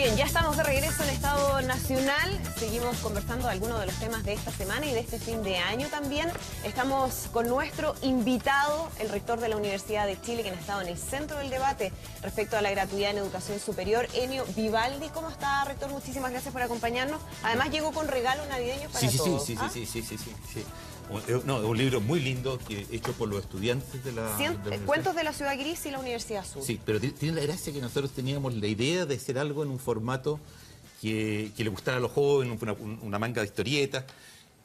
Bien, ya estamos de regreso en Estado Nacional. Seguimos conversando algunos de los temas de esta semana y de este fin de año también. Estamos con nuestro invitado, el rector de la Universidad de Chile, quien ha estado en el centro del debate respecto a la gratuidad en educación superior, Enio Vivaldi. ¿Cómo está, rector? Muchísimas gracias por acompañarnos. Además, llegó con regalos navideños para todos. Sí. No, es un libro muy lindo hecho por los estudiantes de la Cuentos de la Ciudad Gris y la Universidad Sur. Sí, pero tiene la gracia que nosotros teníamos la idea de hacer algo en un formato que le gustara a los jóvenes, una manga de historietas,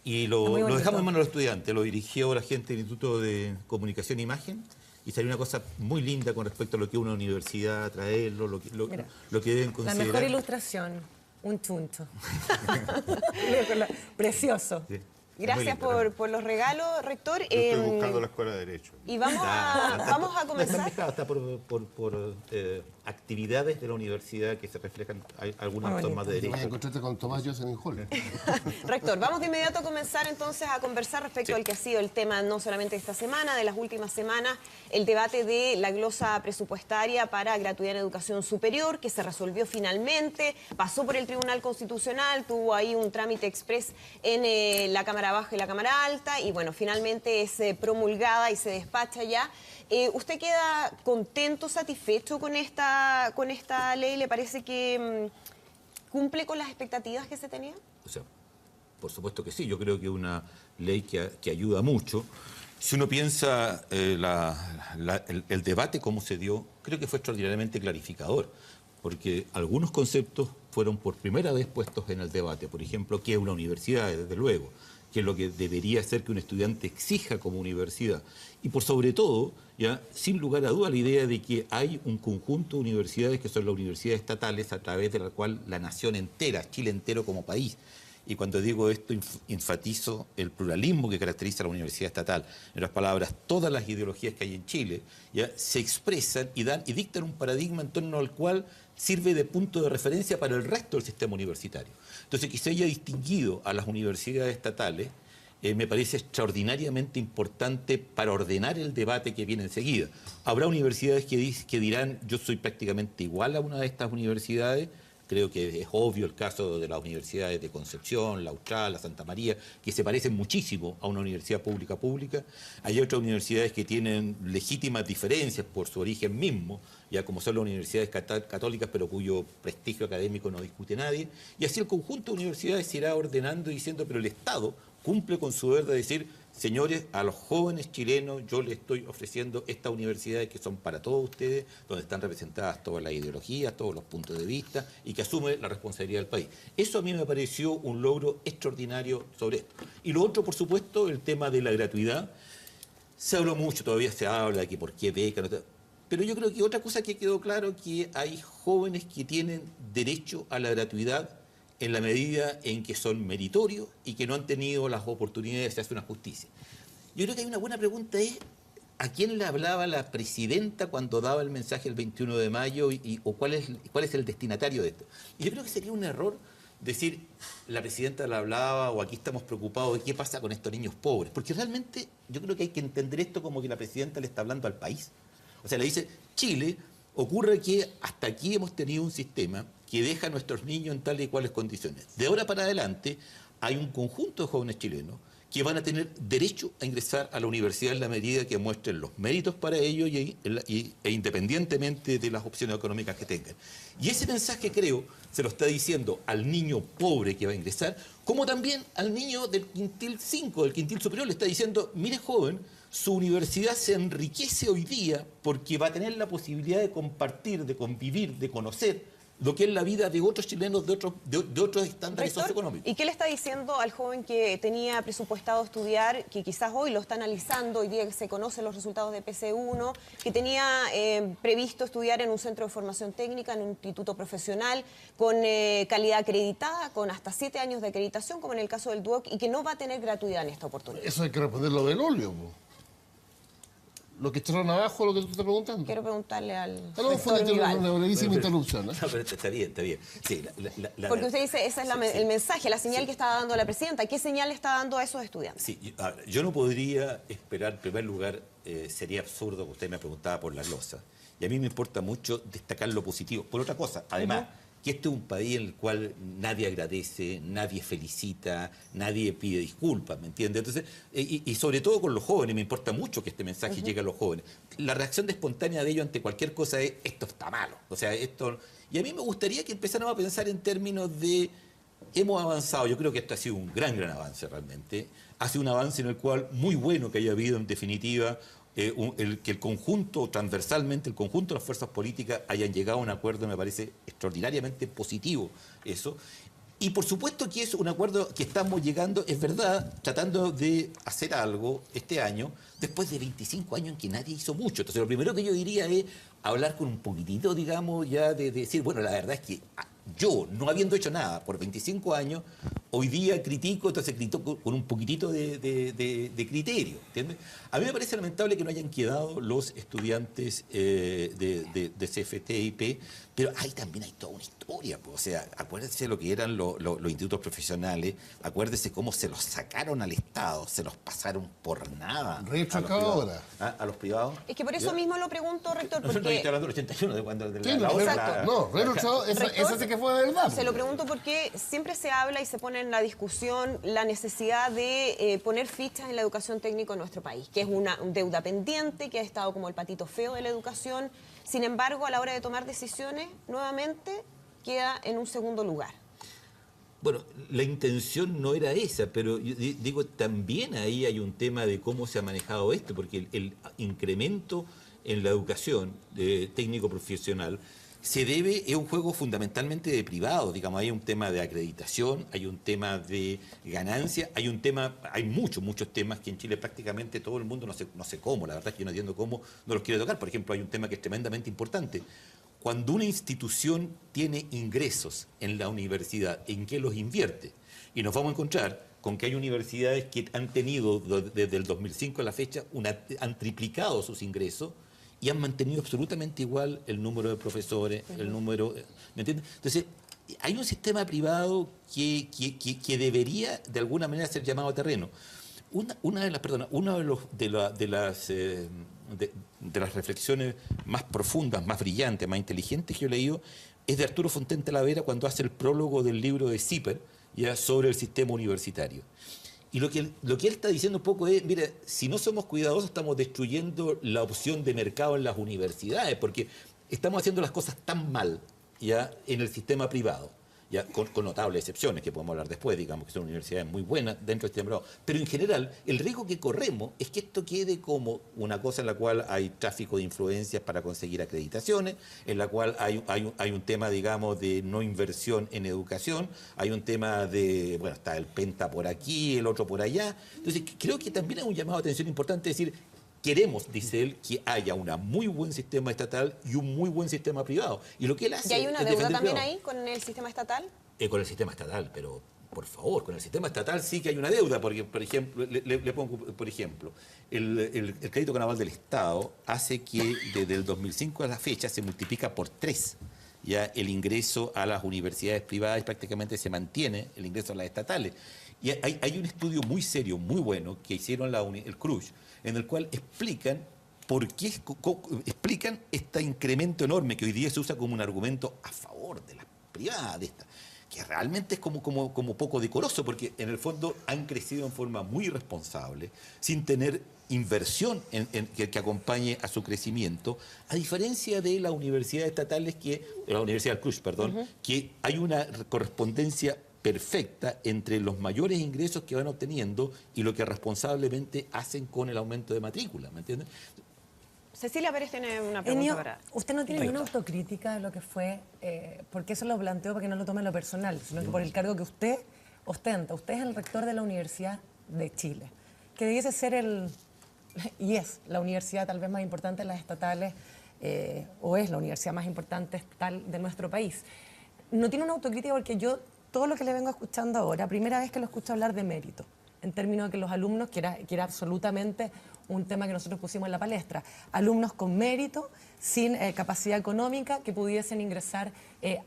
y lo dejamos en manos de los estudiantes. Lo dirigió la gente del Instituto de Comunicación e Imagen, y salió una cosa muy linda con respecto a lo que es una universidad, traerlo, lo que deben considerar. La mejor ilustración, un chuncho. Precioso. Sí. Gracias por los regalos, rector. Yo estoy buscando la escuela de Derecho. Y vamos a comenzar. Está por actividades de la universidad que se reflejan algunas formas de derecho. Vas a encontrarte con Tomás Jocelyn Hall. Rector, vamos de inmediato a comenzar entonces a conversar respecto al que ha sido el tema no solamente de esta semana, de las últimas semanas, el debate de la glosa presupuestaria para gratuidad en educación superior, que se resolvió finalmente, pasó por el Tribunal Constitucional, tuvo ahí un trámite express en la Cámara Baja y la Cámara Alta, y bueno, finalmente es promulgada y se despacha ya. ¿Usted queda contento, satisfecho con esta ley? ¿Le parece que cumple con las expectativas que se tenían? O sea, por supuesto que sí, yo creo que es una ley que ayuda mucho. Si uno piensa el debate cómo se dio, creo que fue extraordinariamente clarificador, porque algunos conceptos fueron por primera vez puestos en el debate. Por ejemplo, ¿qué es una universidad? Desde luego, que es lo que debería ser que un estudiante exija como universidad. Y por sobre todo, ya sin lugar a duda, la idea de que hay un conjunto de universidades que son las universidades estatales a través de la cual la nación entera, Chile entero como país. Y cuando digo esto, enfatizo el pluralismo que caracteriza a la universidad estatal. En otras palabras, todas las ideologías que hay en Chile ya se expresan y dictan un paradigma en torno al cual sirve de punto de referencia para el resto del sistema universitario. Entonces, que se haya distinguido a las universidades estatales me parece extraordinariamente importante para ordenar el debate que viene enseguida. Habrá universidades que dirán, yo soy prácticamente igual a una de estas universidades. Creo que es obvio el caso de las universidades de Concepción, la Austral, la Santa María, que se parecen muchísimo a una universidad pública. Hay otras universidades que tienen legítimas diferencias por su origen mismo, ya como son las universidades católicas, pero cuyo prestigio académico no discute nadie. Y así el conjunto de universidades se irá ordenando y diciendo, pero el Estado cumple con su deber de decir, señores, a los jóvenes chilenos yo les estoy ofreciendo estas universidades que son para todos ustedes, donde están representadas todas las ideologías, todos los puntos de vista y que asume la responsabilidad del país. Eso a mí me pareció un logro extraordinario sobre esto. Y lo otro, por supuesto, el tema de la gratuidad. Se habló mucho, todavía se habla de que por qué beca, no, pero yo creo que otra cosa que quedó claro es que hay jóvenes que tienen derecho a la gratuidad en la medida en que son meritorios y que no han tenido las oportunidades de hacer una justicia. Yo creo que hay una buena pregunta, es ¿a quién le hablaba la presidenta cuando daba el mensaje el 21 de mayo o cuál es el destinatario de esto? Y yo creo que sería un error decir, la presidenta le hablaba o aquí estamos preocupados de qué pasa con estos niños pobres, porque realmente yo creo que hay que entender esto como que la presidenta le está hablando al país. O sea, le dice, Chile, ocurre que hasta aquí hemos tenido un sistema que deja a nuestros niños en tales y cuales condiciones. De ahora para adelante hay un conjunto de jóvenes chilenos que van a tener derecho a ingresar a la universidad en la medida que muestren los méritos para ello e independientemente de las opciones económicas que tengan. Y ese mensaje, creo, se lo está diciendo al niño pobre que va a ingresar, como también al niño del quintil 5, del quintil superior, le está diciendo, mire joven, su universidad se enriquece hoy día porque va a tener la posibilidad de compartir, de convivir, de conocer lo que es la vida de otros chilenos de otros estándares socioeconómicos. ¿Y qué le está diciendo al joven que tenía presupuestado estudiar, que quizás hoy lo está analizando, hoy día que se conocen los resultados de PC1, que tenía previsto estudiar en un centro de formación técnica, en un instituto profesional, con calidad acreditada, con hasta 7 años de acreditación, como en el caso del DUOC, y que no va a tener gratuidad en esta oportunidad? Eso hay que responderlo del óleo, po. Lo que echaron abajo, lo que tú estás preguntando. Quiero preguntarle al No, fue rector una brevísima interrupción. No, pero está bien. Sí, porque usted dice, ese es el mensaje, la señal que está dando la presidenta. ¿Qué señal le está dando a esos estudiantes? Sí, yo no podría esperar, en primer lugar, sería absurdo que usted me preguntaba por la glosa. Y a mí me importa mucho destacar lo positivo. Por otra cosa, además, que este es un país en el cual nadie agradece, nadie felicita, nadie pide disculpas, ¿me entiendes? Entonces, y sobre todo con los jóvenes, me importa mucho que este mensaje llegue a los jóvenes. La reacción de espontánea de ellos ante cualquier cosa es, esto está malo. O sea, esto... Y a mí me gustaría que empezáramos a pensar en términos de, hemos avanzado, yo creo que esto ha sido un gran avance realmente, ha sido un avance en el cual muy bueno que haya habido en definitiva que el conjunto, transversalmente, el conjunto de las fuerzas políticas hayan llegado a un acuerdo, me parece extraordinariamente positivo eso. Y por supuesto que es un acuerdo que estamos llegando, es verdad, tratando de hacer algo este año, después de 25 años en que nadie hizo mucho. Entonces lo primero que yo diría es hablar con un poquitito, digamos, ya de decir, bueno, la verdad es que yo, no habiendo hecho nada por 25 años, hoy día critico, entonces critico con un poquitito de criterio, ¿entiendes? A mí me parece lamentable que no hayan quedado los estudiantes de CFT y IP, pero también hay toda una historia, pues. O sea, acuérdense lo que eran los institutos profesionales, acuérdense cómo se los sacaron al Estado, se los pasaron por nada. Retroacabadora. A los privados. Es que por eso mismo lo pregunto, rector, Nosotros porque... estoy hablando del 81, de cuando... Sí, esa sí que fue de verdad. Se lo pregunto porque siempre se habla y se pone en la discusión la necesidad de poner fichas en la educación técnica en nuestro país, que es una deuda pendiente, que ha estado como el patito feo de la educación. Sin embargo, a la hora de tomar decisiones, nuevamente queda en un segundo lugar. Bueno, la intención no era esa, pero yo digo, también ahí hay un tema de cómo se ha manejado esto, porque el incremento en la educación técnico profesional se debe, es un juego fundamentalmente de privados, digamos, hay un tema de acreditación, hay un tema de ganancia, hay muchos temas que en Chile prácticamente todo el mundo no sé cómo, la verdad es que yo no entiendo cómo no los quiere tocar. Por ejemplo, hay un tema que es tremendamente importante. Cuando una institución tiene ingresos en la universidad, ¿en qué los invierte? Y nos vamos a encontrar con que hay universidades que han tenido desde el 2005 a la fecha, han triplicado sus ingresos, y han mantenido absolutamente igual el número de profesores, el número... ¿Me entiendes? Entonces, hay un sistema privado que debería, de alguna manera, ser llamado a terreno. Una de las reflexiones más profundas, más brillantes, más inteligentes que yo he leído, es de Arturo Fonten Talavera cuando hace el prólogo del libro de Zipper, ya sobre el sistema universitario. Y lo que él está diciendo un poco es, mira, si no somos cuidadosos estamos destruyendo la opción de mercado en las universidades, porque estamos haciendo las cosas tan mal ya en el sistema privado, ya con notables excepciones que podemos hablar después, digamos que son universidades muy buenas dentro del sistema privado. Pero en general, el riesgo que corremos es que esto quede como una cosa en la cual hay tráfico de influencias para conseguir acreditaciones, en la cual hay un tema, digamos, de no inversión en educación, hay un tema de, bueno, está el Penta por aquí, el otro por allá. Entonces, creo que también hay un llamado de atención importante, es decir, queremos, dice él, que haya un muy buen sistema estatal y un muy buen sistema privado. Y lo que él hace... ¿Y hay una deuda también ahí con el sistema estatal? Con el sistema estatal, pero por favor, con el sistema estatal sí que hay una deuda, porque, por ejemplo, le pongo, por ejemplo, el crédito carnaval del Estado hace que desde el 2005 a la fecha se multiplica por 3. Ya el ingreso a las universidades privadas y prácticamente se mantiene el ingreso a las estatales. Y hay un estudio muy serio, muy bueno, que hicieron el CRUSH, en el cual explican explican este incremento enorme que hoy día se usa como un argumento a favor de las privadas, que realmente es como poco decoroso, porque en el fondo han crecido en forma muy irresponsable, sin tener inversión que acompañe a su crecimiento, a diferencia de las universidades estatales, la Universidad del CRUSH, perdón, que hay una correspondencia perfecta entre los mayores ingresos que van obteniendo y lo que responsablemente hacen con el aumento de matrícula, ¿me entiendes? Cecilia Pérez tiene una pregunta Enio, para... usted no tiene ninguna autocrítica de lo que fue, porque eso lo planteo para que no lo tome en lo personal, sino que por el cargo que usted ostenta. Usted es el rector de la Universidad de Chile, que debiese ser y es la universidad tal vez más importante de las estatales, o es la universidad más importante estatal de nuestro país. No tiene una autocrítica porque yo, todo lo que le vengo escuchando ahora, primera vez que lo escucho hablar de mérito, en términos de que los alumnos, que era absolutamente un tema que nosotros pusimos en la palestra, alumnos con mérito, sin capacidad económica, que pudiesen ingresar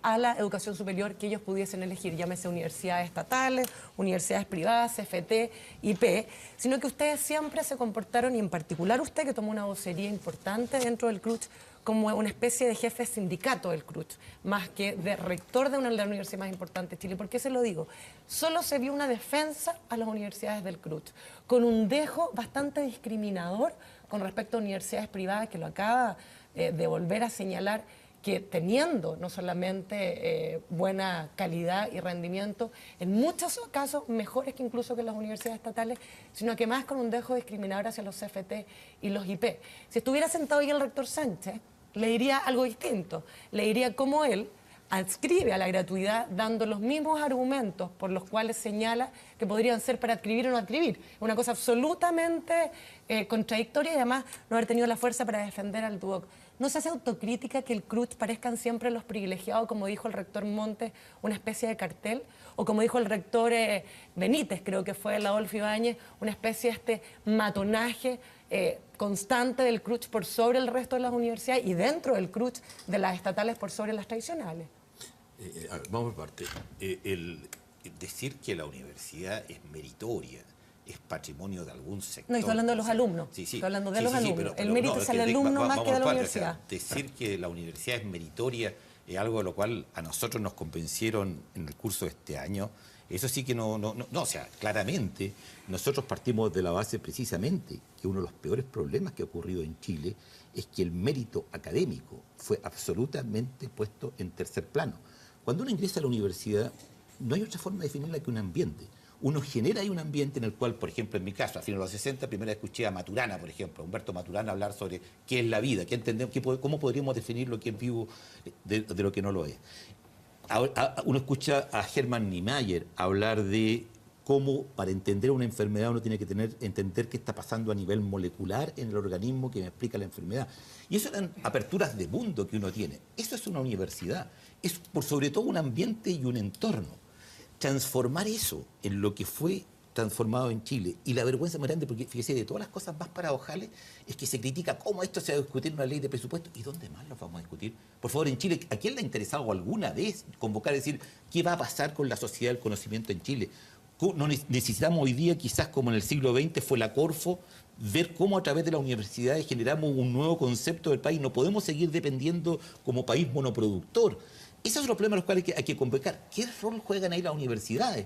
a la educación superior que ellos pudiesen elegir, llámese universidades estatales, universidades privadas, CFT, IP, sino que ustedes siempre se comportaron, y en particular usted, que tomó una vocería importante dentro del CRUSH, como una especie de jefe de sindicato del CRUCH, más que de rector de una de las universidades más importantes de Chile. ¿Por qué se lo digo? Solo se vio una defensa a las universidades del CRUCH, con un dejo bastante discriminador con respecto a universidades privadas, que lo acaba de volver a señalar, que teniendo no solamente buena calidad y rendimiento, en muchos casos mejores que incluso que las universidades estatales, sino que más con un dejo discriminador hacia los CFT y los IP. Si estuviera sentado ahí el rector Sánchez, le diría algo distinto. Le diría cómo él adscribe a la gratuidad dando los mismos argumentos por los cuales señala que podrían ser para adscribir o no adscribir. Una cosa absolutamente contradictoria y además no haber tenido la fuerza para defender al Duoc. ¿No se hace autocrítica que el CRUCH parezcan siempre los privilegiados, como dijo el rector Montes, una especie de cartel? O como dijo el rector Benítez, creo que fue el Adolfo Ibáñez, una especie de este matonaje constante del CRUCH por sobre el resto de las universidades y dentro del CRUCH de las estatales por sobre las tradicionales. Vamos por parte. El decir que la universidad es meritoria, es patrimonio de algún sector. No, estoy hablando de los alumnos. Sí, estoy hablando de los alumnos. El mérito es el alumno más que de la universidad. O sea, decir que la universidad es meritoria es algo de lo cual a nosotros nos convencieron en el curso de este año. Eso sí que no, o sea, claramente nosotros partimos de la base precisamente que uno de los peores problemas que ha ocurrido en Chile es que el mérito académico fue absolutamente puesto en tercer plano. Cuando uno ingresa a la universidad, no hay otra forma de definirla que un ambiente. Uno genera ahí un ambiente en el cual, por ejemplo, en mi caso, a fines de los 60, primero escuché a Maturana, por ejemplo, a Humberto Maturana hablar sobre qué es la vida, qué entendemos, cómo podríamos definir lo que es vivo de lo que no lo es. Uno escucha a Hermann Niemeyer hablar de cómo para entender una enfermedad uno tiene que entender qué está pasando a nivel molecular en el organismo que me explica la enfermedad. Y eso eran aperturas de mundo que uno tiene. Eso es una universidad. Es por sobre todo un ambiente y un entorno. Transformar eso en lo que fue transformado en Chile. Y la vergüenza más grande, porque fíjese, de todas las cosas más paradojales, es que se critica cómo esto se va a discutir en una ley de presupuesto. ¿Y dónde más lo vamos a discutir? Por favor, en Chile, ¿a quién le ha interesado alguna vez convocar, decir, qué va a pasar con la sociedad del conocimiento en Chile? No necesitamos hoy día, quizás como en el siglo XX fue la Corfo, ver cómo a través de las universidades generamos un nuevo concepto del país. No podemos seguir dependiendo como país monoproductor. Esos son los problemas a los cuales hay que convocar. ¿Qué rol juegan ahí las universidades?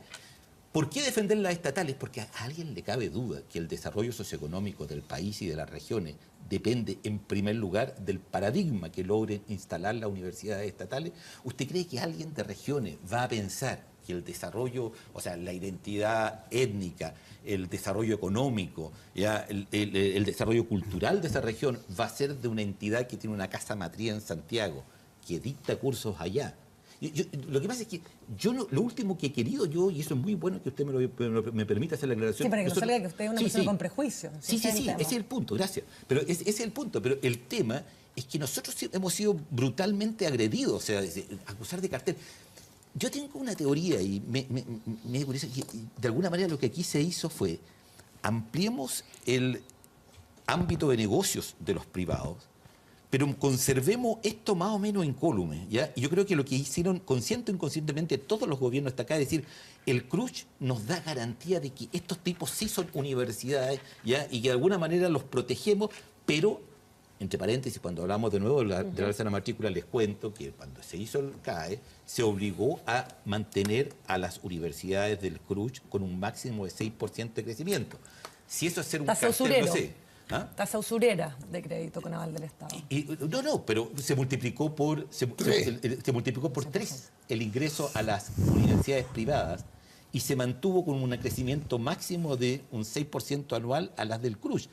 ¿Por qué defender las estatales? Porque a alguien le cabe duda que el desarrollo socioeconómico del país y de las regiones depende, en primer lugar, del paradigma que logren instalar las universidades estatales. ¿Usted cree que alguien de regiones va a pensar que el desarrollo, o sea, la identidad étnica, el desarrollo económico, ya el desarrollo cultural de esa región va a ser de una entidad que tiene una casa matriz en Santiago, que dicta cursos allá? Lo que pasa es que lo último que he querido yo, y eso es muy bueno que usted me permita hacer la aclaración. Sí, para que no salga que usted es una persona con prejuicios. Sí, ese es el punto, gracias. Pero ese es el punto. Pero el tema es que nosotros hemos sido brutalmente agredidos, o sea, acusar de cartel. Yo tengo una teoría y me curiosa que de alguna manera lo que aquí se hizo fue ampliemos el ámbito de negocios de los privados, pero conservemos esto más o menos incólume, ¿ya? Y yo creo que lo que hicieron consciente o inconscientemente todos los gobiernos hasta acá es decir, el CRUCH nos da garantía de que estos tipos sí son universidades, ¿ya? Y que de alguna manera los protegemos, pero, entre paréntesis, cuando hablamos de nuevo de la alza de la matrícula, les cuento que cuando se hizo el CAE, se obligó a mantener a las universidades del CRUCH con un máximo de 6% de crecimiento. Si eso es ser un cartel, no sé. ¿Ah? Tasa usurera de crédito con aval del Estado. No, pero se multiplicó por 3 el ingreso a las universidades privadas y se mantuvo con un crecimiento máximo de un 6% anual a las del CRUCH.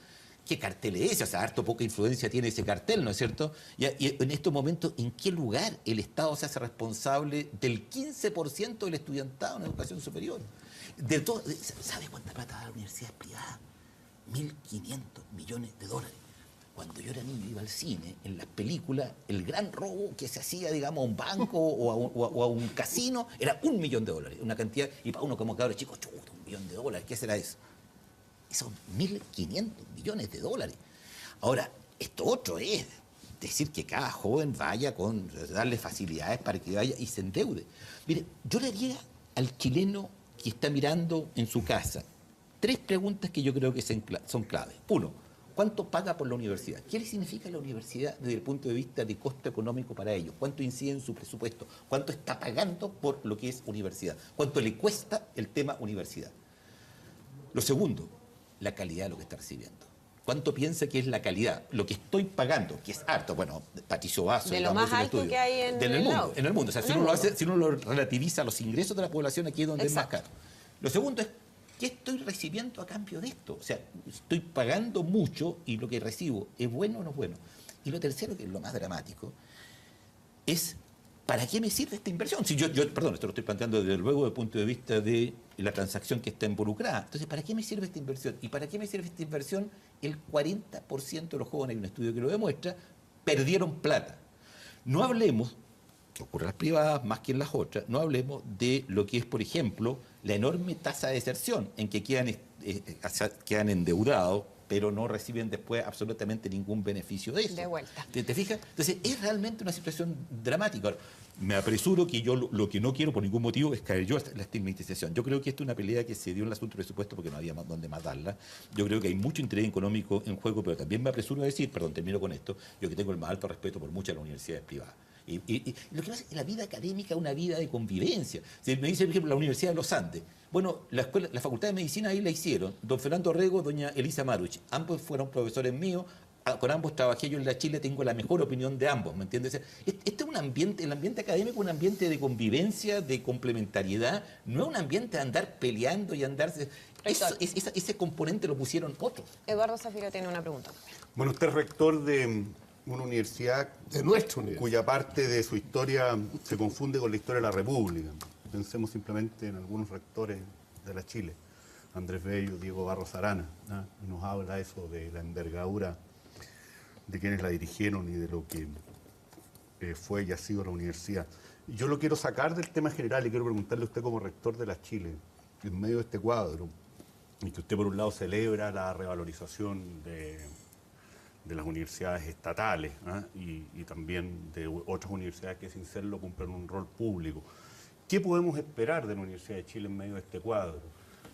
¿Qué cartel es ese? O sea, harto poca influencia tiene ese cartel, ¿no es cierto? Y en estos momentos, ¿en qué lugar el Estado se hace responsable del 15% del estudiantado en educación superior? ¿Sabe cuánta plata da la universidad privada? 1.500 millones de dólares. Cuando yo era niño iba al cine, en las películas, el gran robo que se hacía, digamos, a un banco o a un casino era $1 millón, una cantidad, y para uno como cabro chico, chuta, $1 millón, ¿qué será eso? Esos 1.500 millones de dólares. Ahora, esto otro es decir que cada joven vaya darle facilidades para que vaya y se endeude. Mire, yo le haría al chileno que está mirando en su casa 3 preguntas que yo creo que son claves. 1, ¿Cuánto paga por la universidad? ¿Qué le significa la universidad desde el punto de vista de costo económico para ellos? ¿Cuánto incide en su presupuesto? ¿Cuánto está pagando por lo que es universidad? ¿Cuánto le cuesta el tema universidad? Lo segundo, la calidad de lo que está recibiendo. ¿Cuánto piensa que es la calidad? Lo que estoy pagando, que es harto, bueno, Patricio Basso... De lo más alto que hay en el mundo. En el mundo. O sea, si uno lo relativiza a los ingresos de la población, aquí es donde es más caro. Lo segundo es, ¿qué estoy recibiendo a cambio de esto? O sea, estoy pagando mucho y lo que recibo es bueno o no es bueno. Y lo tercero, que es lo más dramático, es ¿para qué me sirve esta inversión? Si perdón, esto lo estoy planteando desde luego desde el punto de vista de la transacción que está involucrada. Entonces, ¿para qué me sirve esta inversión? ¿Y para qué me sirve esta inversión? El 40% de los jóvenes, hay un estudio que lo demuestra, perdieron plata. No hablemos, ocurre en las privadas más que en las otras, no hablemos de lo que es, por ejemplo, la enorme tasa de deserción en que quedan endeudados, pero no reciben después absolutamente ningún beneficio de eso. De vuelta. ¿Te fijas? Entonces, es realmente una situación dramática. Ahora, me apresuro que yo lo que no quiero por ningún motivo es caer yo en la estigmatización. Yo creo que esta es una pelea que se dio en el asunto del presupuesto porque no había más dónde más darla. Yo creo que hay mucho interés económico en juego, pero también me apresuro a decir, perdón, termino con esto, yo que tengo el más alto respeto por muchas de las universidades privadas. Y lo que pasa es que la vida académica es una vida de convivencia. Si me dice, por ejemplo, la Universidad de los Andes. Bueno, la Facultad de Medicina ahí la hicieron. Don Fernando Rego, doña Elisa Maruch. Ambos fueron profesores míos. Con ambos trabajé yo en la Chile, tengo la mejor opinión de ambos, ¿me entiendes? Este es un ambiente, el ambiente académico es un ambiente de convivencia, de complementariedad, no es un ambiente de andar peleando y andarse... Ese componente lo pusieron otros. Eduardo Zafiro tiene una pregunta. Bueno, usted es rector de una universidad De nuestra universidad. cuya parte de su historia se confunde con la historia de la República. Pensemos simplemente en algunos rectores de la Chile, Andrés Bello, Diego Barros Arana, ¿no? Nos habla eso de la envergadura de quienes la dirigieron y de lo que fue y ha sido la universidad. Yo lo quiero sacar del tema general y quiero preguntarle a usted como rector de la Chile, en medio de este cuadro, y que usted por un lado celebra la revalorización de las universidades estatales, ¿ah? y también de otras universidades que sin serlo cumplen un rol público. ¿Qué podemos esperar de la Universidad de Chile en medio de este cuadro?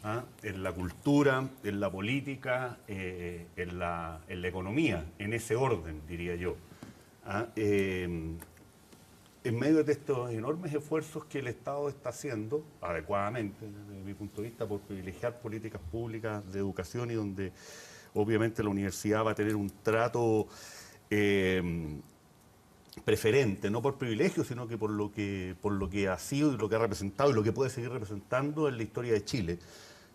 ¿Ah? En la cultura, en la política, en la economía, en ese orden, diría yo. ¿Ah? En medio de estos enormes esfuerzos que el Estado está haciendo, adecuadamente, desde mi punto de vista, por privilegiar políticas públicas de educación y donde obviamente la universidad va a tener un trato preferente, no por privilegio, sino que por lo que ha sido y lo que ha representado y lo que puede seguir representando en la historia de Chile.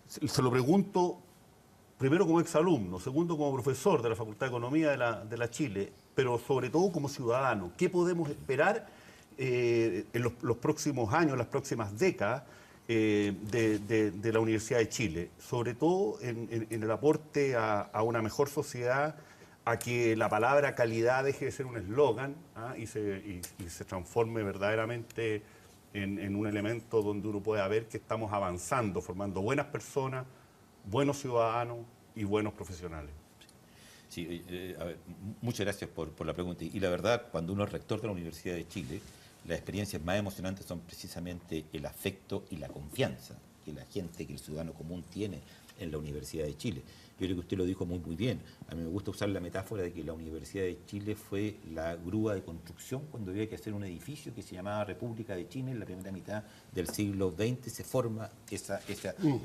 Se lo pregunto primero como exalumno, segundo como profesor de la Facultad de Economía de la Chile, pero sobre todo como ciudadano. ¿Qué podemos esperar en los próximos años, las próximas décadas de la Universidad de Chile? Sobre todo en el aporte a una mejor sociedad, a que la palabra calidad deje de ser un eslogan, ¿ah? y se transforme verdaderamente en un elemento donde uno pueda ver que estamos avanzando, formando buenas personas, buenos ciudadanos y buenos profesionales. Sí, a ver, muchas gracias por la pregunta. Y la verdad, cuando uno es rector de la Universidad de Chile, las experiencias más emocionantes son precisamente el afecto y la confianza que la gente, que el ciudadano común tiene en la Universidad de Chile. Yo creo que usted lo dijo muy bien. A mí me gusta usar la metáfora de que la Universidad de Chile fue la grúa de construcción cuando había que hacer un edificio que se llamaba República de Chile. En la primera mitad del siglo XX se forma esa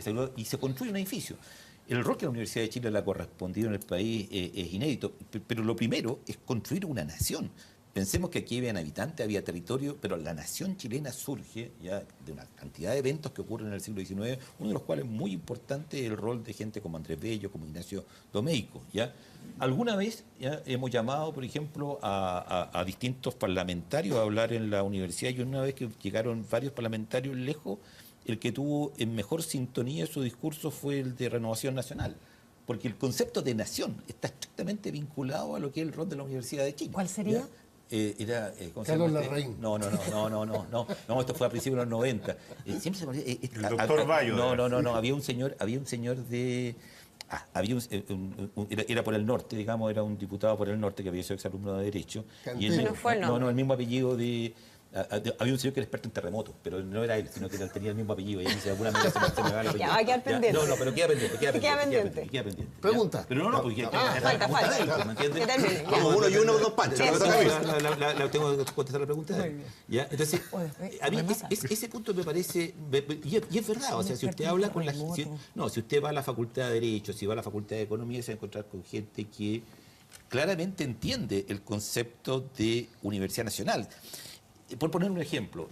grúa y se construye un edificio. El rol que la Universidad de Chile le ha correspondido en el país es inédito, pero lo primero es construir una nación. Pensemos que aquí habían habitantes, había territorio, pero la nación chilena surge ya de una cantidad de eventos que ocurren en el siglo XIX, uno de los cuales muy importante es el rol de gente como Andrés Bello, como Ignacio Domeyko, ¿ya? Alguna vez ya hemos llamado, por ejemplo, a distintos parlamentarios a hablar en la universidad, y una vez que llegaron varios parlamentarios lejos, el que tuvo en mejor sintonía su discurso fue el de Renovación Nacional. Porque el concepto de nación está estrictamente vinculado a lo que es el rol de la Universidad de Chile. ¿Cuál sería? ¿Ya? Era Carlos Larraín. No, esto fue a principios de los 90. Siempre se me olvida, El doctor Bayo. No, había un señor de... era por el norte, digamos, era un diputado por el norte que había sido exalumno de Derecho. Cantero. Y él, No fue el nombre. el mismo apellido de Había un señor que era experto en terremotos, pero no era él, sino que tenía el mismo apellido. Y él dice, de alguna manera se me va el apellido. Ya, va a quedar pendiente. No, pero queda pendiente. Queda pendiente. Queda pendiente. Pregunta. Pero no, porque falta. ¿me entiendes? Que termine, ya. Vamos, uno y uno, dos panchos. Tengo que contestar la pregunta. ¿Ya? Entonces, a mí ese punto me parece, y es verdad, o sea, si usted habla con la gente, si usted va a la Facultad de Derecho, si va a la Facultad de Economía, se va a encontrar con gente que claramente entiende el concepto de Universidad Nacional. Por poner un ejemplo,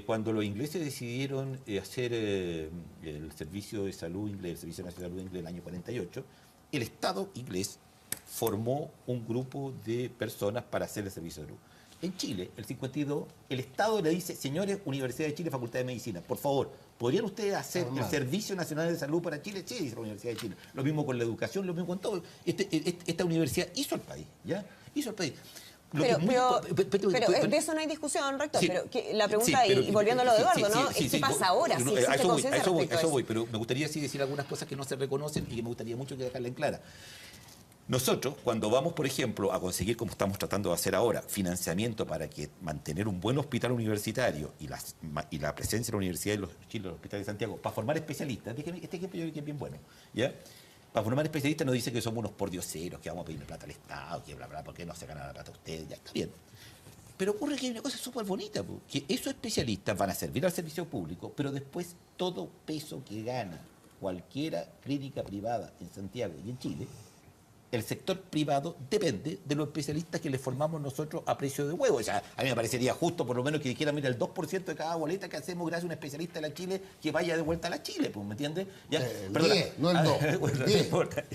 cuando los ingleses decidieron hacer el servicio de salud inglés, el Servicio Nacional de Salud inglés en el año 48, el Estado inglés formó un grupo de personas para hacer el servicio de salud. En Chile, el 52, el Estado le dice, señores, Universidad de Chile, Facultad de Medicina, por favor, ¿podrían ustedes hacer el Servicio Nacional de Salud para Chile? Sí, dice la Universidad de Chile. Lo mismo con la educación, lo mismo con todo. Esta universidad hizo al país, ¿ya? Hizo al país. Pero de eso no hay discusión, rector. Sí, pero la pregunta, y volviendo a lo de Eduardo, ¿no? ¿Qué pasa ahora? No, ¿Sí existe conciencia respecto a eso? voy, pero me gustaría sí decir algunas cosas que no se reconocen y que me gustaría mucho que dejarla en clara. Nosotros, cuando vamos, por ejemplo, a conseguir, como estamos tratando de hacer ahora, financiamiento para que mantener un buen hospital universitario y la presencia de la Universidad de Chile, los hospitales de Santiago, para formar especialistas, este ejemplo yo creo que es bien bueno, ¿ya? Para formar especialistas nos dice que somos unos pordioseros, que vamos a pedirle plata al Estado, que bla, bla, ¿por qué no se gana la plata a ustedes? Ya está bien. Pero ocurre que hay una cosa súper bonita, que esos especialistas van a servir al servicio público, pero después todo peso que gana cualquiera clínica privada en Santiago y en Chile, el sector privado depende de los especialistas que le formamos nosotros a precio de huevo. O sea, a mí me parecería justo por lo menos que dijera, mira, el 2% de cada boleta que hacemos gracias a un especialista de la Chile que vaya de vuelta a la Chile, pues, ¿me entiendes? Ya, perdona. 10, no el 2. Bueno, no importa.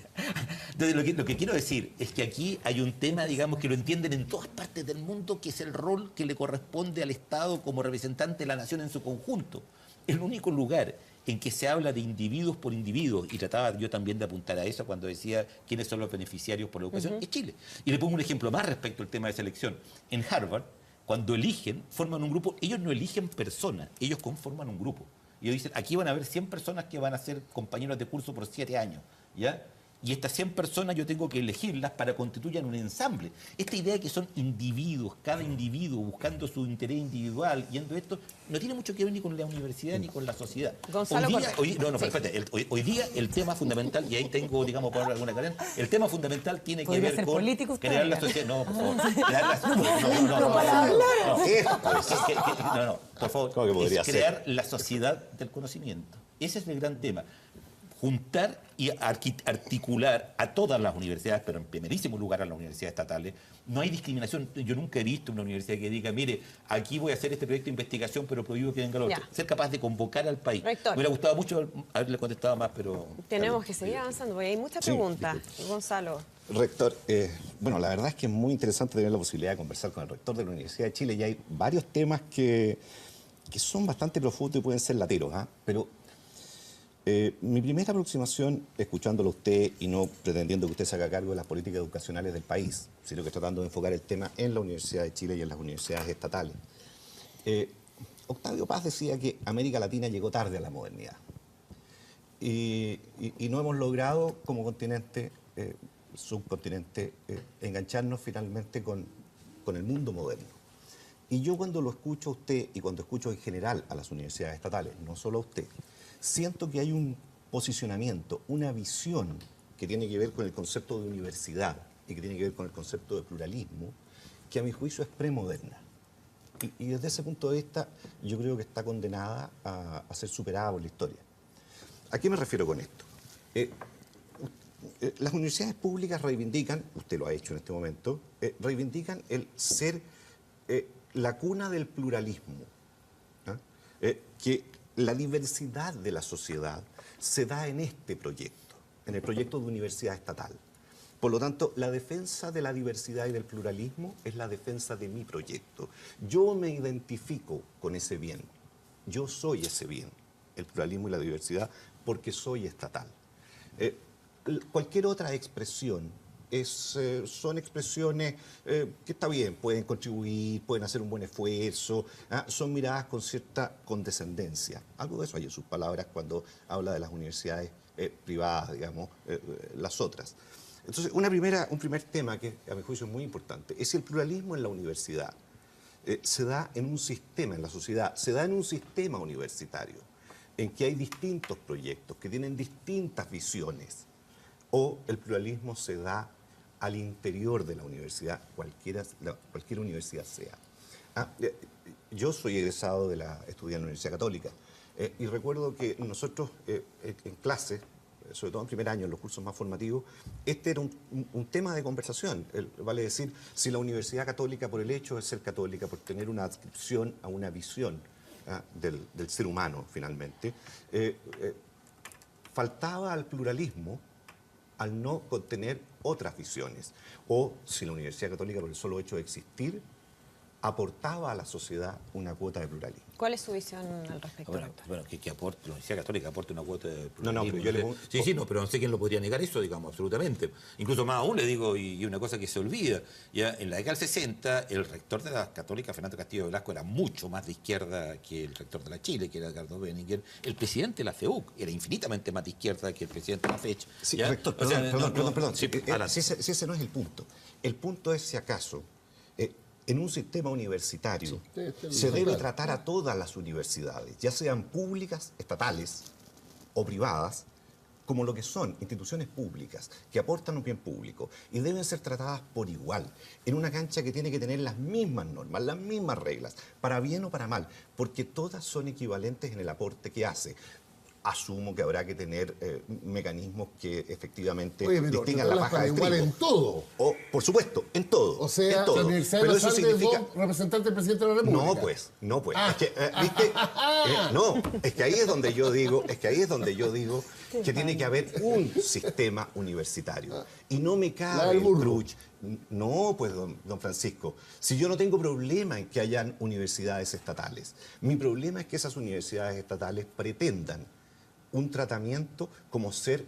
Entonces, lo que quiero decir es que aquí hay un tema, digamos, que lo entienden en todas partes del mundo, que es el rol que le corresponde al Estado como representante de la nación en su conjunto. El único lugar en que se habla de individuos por individuos, y trataba yo también de apuntar a eso cuando decía quiénes son los beneficiarios por la educación, es Chile. Y le pongo un ejemplo más respecto al tema de selección. En Harvard, cuando eligen, forman un grupo, ellos no eligen personas, ellos conforman un grupo. Ellos dicen, aquí van a haber 100 personas que van a ser compañeros de curso por 7 años, ¿ya? Y estas 100 personas yo tengo que elegirlas para constituyan un ensamble. Esta idea de que son individuos, cada individuo buscando su interés individual, yendo esto, no tiene mucho que ver ni con la universidad ni con la sociedad. Gonzalo, hoy día el tema fundamental, y ahí tengo, digamos, por alguna cadena, el tema fundamental tiene que ver con crear la sociedad. No, por favor. Por favor. Es crear la sociedad del conocimiento. Ese es el gran tema. Juntar y articular a todas las universidades, pero en primerísimo lugar a las universidades estatales. No hay discriminación. Yo nunca he visto una universidad que diga, mire, aquí voy a hacer este proyecto de investigación, pero prohíbo que venga el otro. Ser capaz de convocar al país. Rector. Me hubiera gustado mucho haberle contestado más, pero... Tenemos que seguir avanzando, porque hay muchas preguntas. Gonzalo. Rector, bueno, la verdad es que es muy interesante tener la posibilidad de conversar con el rector de la Universidad de Chile y hay varios temas que son bastante profundos y pueden ser lateros, pero... mi primera aproximación, escuchándolo a usted y no pretendiendo que usted se haga cargo de las políticas educacionales del país, sino que tratando de enfocar el tema en la Universidad de Chile y en las universidades estatales. Octavio Paz decía que América Latina llegó tarde a la modernidad y no hemos logrado como continente, subcontinente, engancharnos finalmente con el mundo moderno. Y yo cuando lo escucho a usted y cuando escucho en general a las universidades estatales, no solo a usted, siento que hay un posicionamiento, una visión que tiene que ver con el concepto de universidad y que tiene que ver con el concepto de pluralismo, que a mi juicio es premoderna. Y desde ese punto de vista yo creo que está condenada a ser superada por la historia. ¿A qué me refiero con esto? Las universidades públicas reivindican, usted lo ha hecho en este momento, reivindican el ser la cuna del pluralismo, que la diversidad de la sociedad se da en este proyecto, en el proyecto de universidad estatal. Por lo tanto, la defensa de la diversidad y del pluralismo es la defensa de mi proyecto. Yo me identifico con ese bien. Yo soy ese bien, el pluralismo y la diversidad, porque soy estatal. Cualquier otra expresión son expresiones que está bien, pueden contribuir, pueden hacer un buen esfuerzo, son miradas con cierta condescendencia. Algo de eso hay en sus palabras cuando habla de las universidades privadas, digamos, las otras. Entonces, un primer tema que a mi juicio es muy importante es si el pluralismo en la universidad se da en un sistema, en la sociedad, se da en un sistema universitario, en que hay distintos proyectos que tienen distintas visiones, o el pluralismo se da al interior de la universidad, cualquier universidad sea. Yo soy egresado estudié en la Universidad Católica, y recuerdo que nosotros en clase, sobre todo en primer año, en los cursos más formativos, este era un tema de conversación. Vale decir, si la Universidad Católica, por el hecho de ser católica, por tener una adscripción a una visión del ser humano, finalmente, faltaba al pluralismo al no contener otras visiones. O si la Universidad Católica, por el solo hecho de existir, aportaba a la sociedad una cuota de pluralismo. ¿Cuál es su visión al respecto, Bueno, doctor? bueno, que aporte, la Universidad Católica aporte una cuota de No, pluralismo. pero yo le- Sí, no, pero no sé quién lo podría negar eso, digamos, absolutamente. Incluso más aún le digo, y una cosa que se olvida, ya en la década del 60, el rector de la Católica, Fernando Castillo Velasco, era mucho más de izquierda que el rector de la Chile, que era Edgardo Benninger. El presidente de la FEUC era infinitamente más de izquierda que el presidente de la FECH. Sí, ¿ya? rector, O sea, perdón. sí, adelante. Si ese no es el punto. El punto es si acaso en un sistema universitario se debe tratar a todas las universidades, ya sean públicas, estatales o privadas, como lo que son instituciones públicas que aportan un bien público y deben ser tratadas por igual, en una cancha que tiene que tener las mismas normas, las mismas reglas, para bien o para mal, porque todas son equivalentes en el aporte que hace. Asumo que habrá que tener mecanismos que efectivamente Oye, pero distingan la paja del igual trigo. en todo. O, por supuesto, en todo. O sea, en todo. la Universidad de Pero los eso Andes, significa... vos, representante del presidente de la República. No, pues. Ah. Es que, ¿viste? No, es que ahí es donde yo digo, que tiene que haber un sistema universitario. Y no me La cabe del el burro. cruch. No, pues, don Francisco, si yo no tengo problema en que hayan universidades estatales, mi problema es que esas universidades estatales pretendan un tratamiento como ser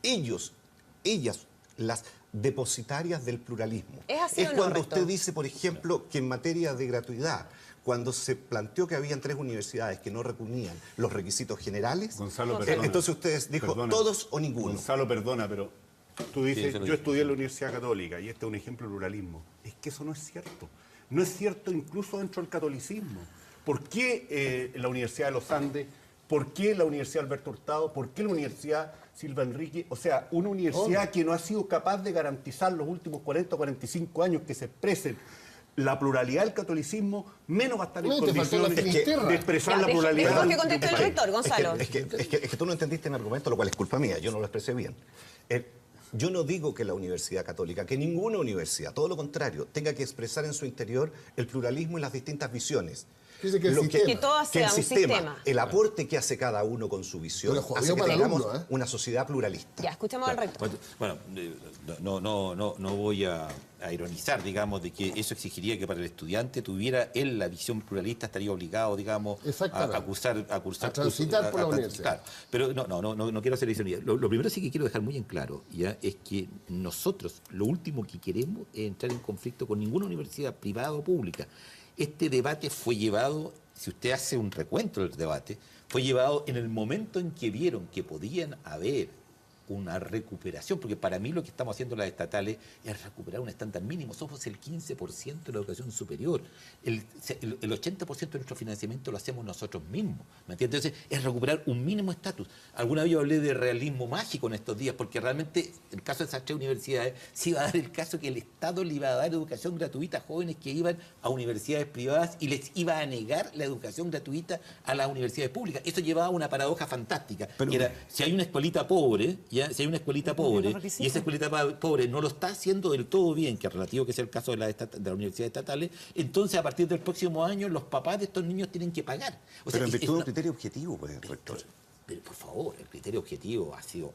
ellas, las depositarias del pluralismo. ¿Es así o no, cuando rector? usted dice, por ejemplo, que en materia de gratuidad, cuando se planteó que habían 3 universidades que no reunían los requisitos generales, Gonzalo, perdona. entonces usted dijo Perdona. todos o ninguno. Gonzalo, perdona, pero tú dices, Sí, eso lo yo dije. estudié en la Universidad Católica y este es un ejemplo de pluralismo. Es que eso no es cierto. No es cierto incluso dentro del catolicismo. ¿Por qué la Universidad de los Andes? ¿Por qué la Universidad Alberto Hurtado? ¿Por qué la Universidad Silva Enrique? O sea, una universidad que no ha sido capaz de garantizar los últimos 40 o 45 años que se expresen la pluralidad del catolicismo, menos va a estar en No, te faltó la condiciones Finisterra. de expresar Ya, la pluralidad. dejemos que de un conteste el país. rector, Gonzalo. Es que tú no entendiste mi argumento, lo cual es culpa mía, yo no lo expresé bien. Yo no digo que la Universidad Católica, que ninguna universidad, todo lo contrario, tenga que expresar en su interior el pluralismo y las distintas visiones. Dice que el Lo sistema. Que todas que el sean un sistema. el aporte que hace cada uno con su visión, Pero jodió hace que para el tengamos alumno, ¿eh? una sociedad pluralista. Ya, escuchemos al rector. Bueno, no voy a ironizar, digamos, de que eso exigiría que para el estudiante tuviera él la visión pluralista, estaría obligado, digamos, Exactamente. a cursar A transitar por la universidad. Claro, pero no quiero hacer eso. Lo primero sí que quiero dejar muy en claro, ya, es que nosotros lo último que queremos es entrar en conflicto con ninguna universidad privada o pública. Este debate fue llevado, si usted hace un recuento del debate, fue llevado en el momento en que vieron que podían haber una recuperación, porque para mí lo que estamos haciendo las estatales es recuperar un estándar mínimo. Somos el 15% de la educación superior. El 80% de nuestro financiamiento lo hacemos nosotros mismos. ¿Me entiendes? Entonces, es recuperar un mínimo estatus. Alguna vez yo hablé de realismo mágico en estos días, porque realmente, en el caso de esas 3 universidades, se iba a dar el caso que el Estado le iba a dar educación gratuita a jóvenes que iban a universidades privadas y les iba a negar la educación gratuita a las universidades públicas. Eso llevaba a una paradoja fantástica. Que era, si hay una escuelita pobre, ¿ya? Si hay una escuelita pobre y esa escuelita pobre no lo está haciendo del todo bien, que es relativo que sea el caso de las universidades estatales, entonces a partir del próximo año los papás de estos niños tienen que pagar. O sea, Pero en virtud de un una- criterio objetivo, pues, rector. pero por favor, el criterio objetivo ha sido...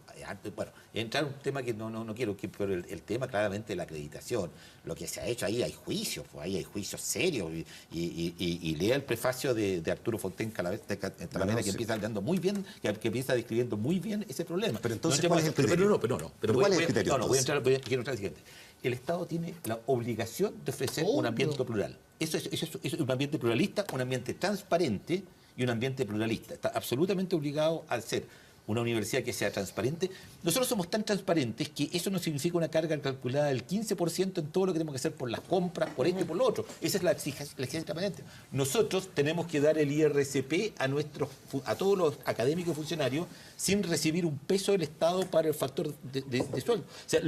Bueno, entrar en un tema que no quiero, pero el tema claramente de la acreditación. Lo que se ha hecho ahí hay juicios, pues ahí hay juicios serios. Y lea el prefacio de Arturo Fontaine Talavera, que empieza hablando muy bien, que empieza describiendo muy bien ese problema. Pero entonces, entremos- ¿cuál es el criterio? Pero ¿Cuál es el criterio, quiero entonces? entrar al siguiente. El Estado tiene la obligación de ofrecer un ambiente plural. Eso es un ambiente pluralista, un ambiente transparente y un ambiente pluralista. Está absolutamente obligado a ser. una universidad que sea transparente. Nosotros somos tan transparentes que eso no significa una carga calculada del 15% en todo lo que tenemos que hacer por las compras, por esto y por lo otro. Esa es la exigencia transparente. Nosotros tenemos que dar el IRCP a todos los académicos y funcionarios sin recibir un peso del Estado para el factor de sueldo. O sea,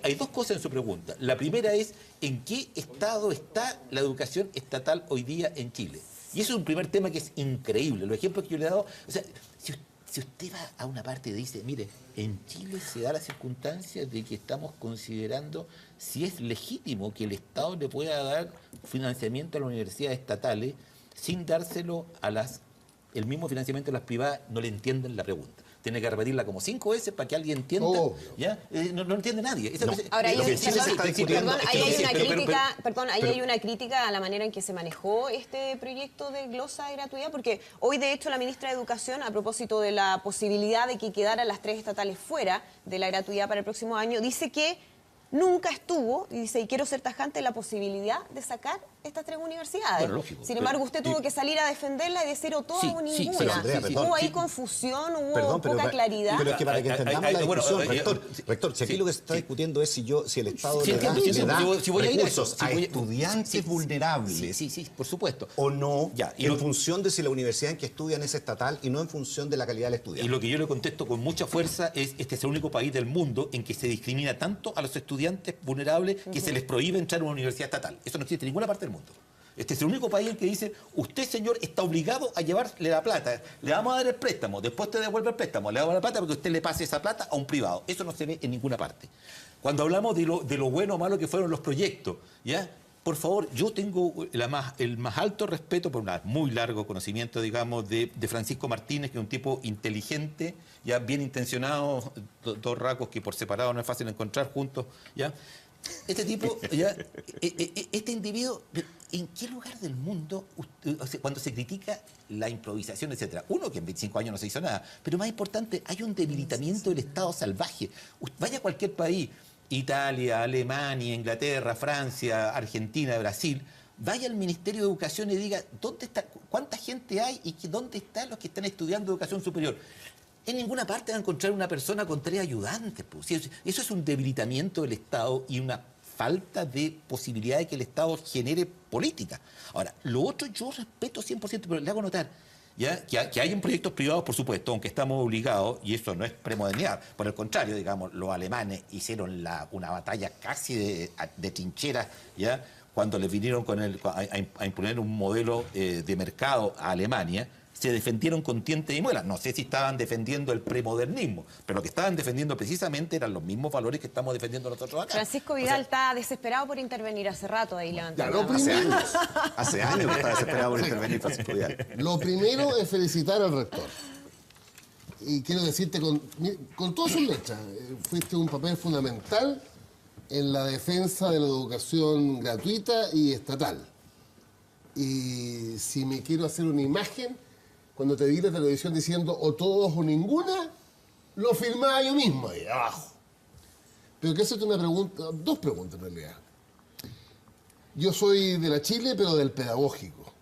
hay dos cosas en su pregunta. La primera es, ¿en qué estado está la educación estatal hoy día en Chile? Y eso es un primer tema que es increíble. Los ejemplos que yo le he dado, o sea, si usted va a una parte y dice, mire, en Chile se da la circunstancia de que estamos considerando si es legítimo que el Estado le pueda dar financiamiento a las universidades estatales sin dárselo el mismo financiamiento a las privadas, no le entienden la pregunta. Tiene que repetirla como 5 veces para que alguien entienda. Obvio. ¿Ya? No entiende nadie. No. Ahora, Lo que Chile se está discutiendo hay una crítica a la manera en que se manejó este proyecto de glosa de gratuidad, porque hoy, de hecho, la ministra de Educación, a propósito de la posibilidad de que quedaran las 3 estatales fuera de la gratuidad para el próximo año, dice que nunca estuvo, y dice, y quiero ser tajante, la posibilidad de sacar estas 3 universidades. Bueno, lógico, Sin embargo, usted tuvo que salir a defenderla y decir o todas o ninguna. pero Andrea, perdón, hubo ahí confusión, hubo Perdón, poca claridad. Pero es que para que entendamos la discusión, rector, si aquí sí, lo que se está discutiendo es si el Estado le da voy a ir a eso, recursos a estudiantes vulnerables. Sí, por supuesto. O no, Y en función de si la universidad en que estudian es estatal y no en función de la calidad del estudiante. Y lo que yo le contesto con mucha fuerza es, este es el único país del mundo en que se discrimina tanto a los estudiantes vulnerables que se les prohíbe entrar a una universidad estatal. Eso no existe en ninguna parte del mundo. Este es el único país en que dice, usted, señor, está obligado a llevarle la plata. Le vamos a dar el préstamo, después te devuelve el préstamo, le damos la plata porque usted le pase esa plata a un privado. Eso no se ve en ninguna parte. Cuando hablamos de lo bueno o malo que fueron los proyectos, ¿ya? Por favor, yo tengo el más alto respeto por un muy largo conocimiento, digamos, de Francisco Martínez, que es un tipo inteligente, ya bien intencionado, dos racos que por separado no es fácil encontrar juntos, ¿ya? Este tipo, este individuo, ¿en qué lugar del mundo, cuando se critica la improvisación, etcétera? Uno, que en 25 años no se hizo nada, pero más importante, hay un debilitamiento del Estado salvaje. Vaya a cualquier país, Italia, Alemania, Inglaterra, Francia, Argentina, Brasil, vaya al Ministerio de Educación y diga, ¿dónde está, cuánta gente hay y dónde están los que están estudiando educación superior? En ninguna parte va a encontrar una persona con 3 ayudantes. Pues. Eso es un debilitamiento del Estado y una falta de posibilidad de que el Estado genere política. Ahora, lo otro yo respeto 100%, pero le hago notar ¿ya? Que hay en proyectos privados, por supuesto, aunque estamos obligados, y eso no es premodernidad. Por el contrario, digamos, los alemanes hicieron una batalla casi de trincheras, ¿ya? Cuando les vinieron a imponer un modelo de mercado a Alemania. Se defendieron con dientes y muelas. No sé si estaban defendiendo el premodernismo, pero lo que estaban defendiendo precisamente eran los mismos valores que estamos defendiendo nosotros acá. Francisco Vidal está desesperado por intervenir hace rato ahí levantando. Hace años que está desesperado por intervenir Francisco Vidal. Lo primero es felicitar al rector. Y quiero decirte con todas sus letras, fuiste un papel fundamental en la defensa de la educación gratuita y estatal. Y si me quiero hacer una imagen, cuando te vi la televisión diciendo o todos o ninguna, lo filmaba yo mismo ahí abajo. Pero quiero hacerte una pregunta, 2 preguntas en realidad. Yo soy de la Chile, pero del pedagógico.